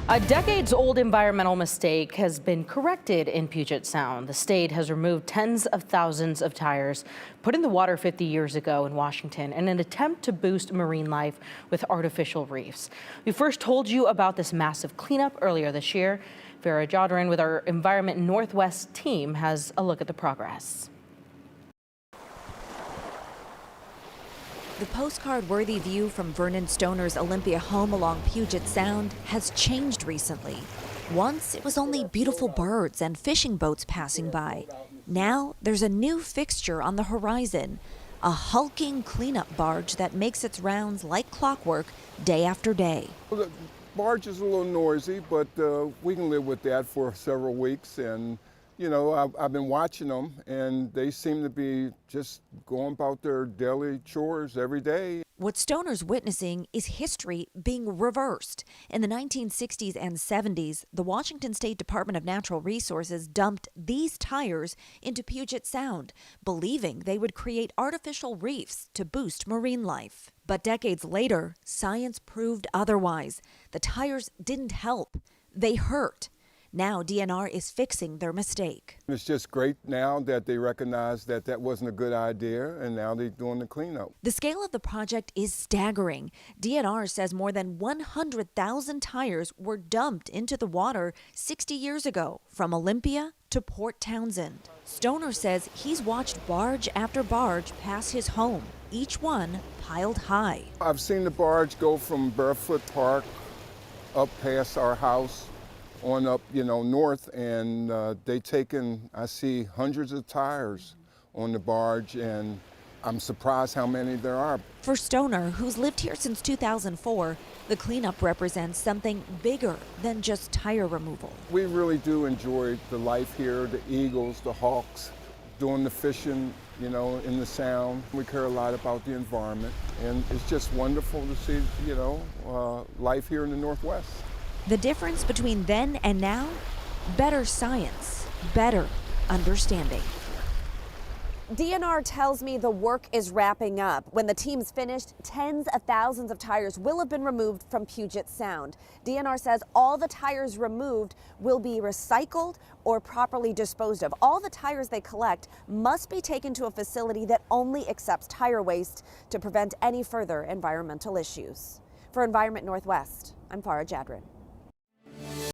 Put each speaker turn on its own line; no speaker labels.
A decades-old environmental mistake has been corrected in Puget Sound. The state has removed tens of thousands of tires put in the water 50 years ago in Washington in an attempt to boost marine life with artificial reefs. We first told you about this massive cleanup earlier this year. Farah Jodrin with our Environment Northwest team has a look at the progress.
The postcard-worthy view from Vernon Stoner's Olympia home along Puget Sound has changed recently. Once, it was only beautiful birds and fishing boats passing by. Now, there's a new fixture on the horizon, a hulking cleanup barge that makes its rounds like clockwork day after day.
Well, the barge is a little noisy, but we can live with that for several weeks. And you know, I've been watching them, and they seem to be just going about their daily chores every day.
What Stoner's witnessing is history being reversed. In the 1960s and 70s, the Washington State Department of Natural Resources dumped these tires into Puget Sound, believing they would create artificial reefs to boost marine life. But decades later, science proved otherwise. The tires didn't help. They hurt. Now DNR is fixing their mistake.
It's just great now that they recognize that that wasn't a good idea, and now they're doing the cleanup.
The scale of the project is staggering. DNR says more than 100,000 tires were dumped into the water 60 years ago, from Olympia to Port Townsend. Stoner says he's watched barge after barge pass his home, each one piled high.
I've seen the barge go from Barefoot Park up past our house on up, north, and they taken, I see hundreds of tires on the barge, and I'm surprised how many there are.
For Stoner, who's lived here since 2004, the cleanup represents something bigger than just tire removal.
We really do enjoy the life here, the eagles, the hawks, doing the fishing, in the sound. We care a lot about the environment, and it's just wonderful to see, life here in the Northwest.
The difference between then and now? Better science, better understanding.
DNR tells me the work is wrapping up. When the team's finished, tens of thousands of tires will have been removed from Puget Sound. DNR says all the tires removed will be recycled or properly disposed of. All the tires they collect must be taken to a facility that only accepts tire waste to prevent any further environmental issues. For Environment Northwest, I'm Farah Jodrin.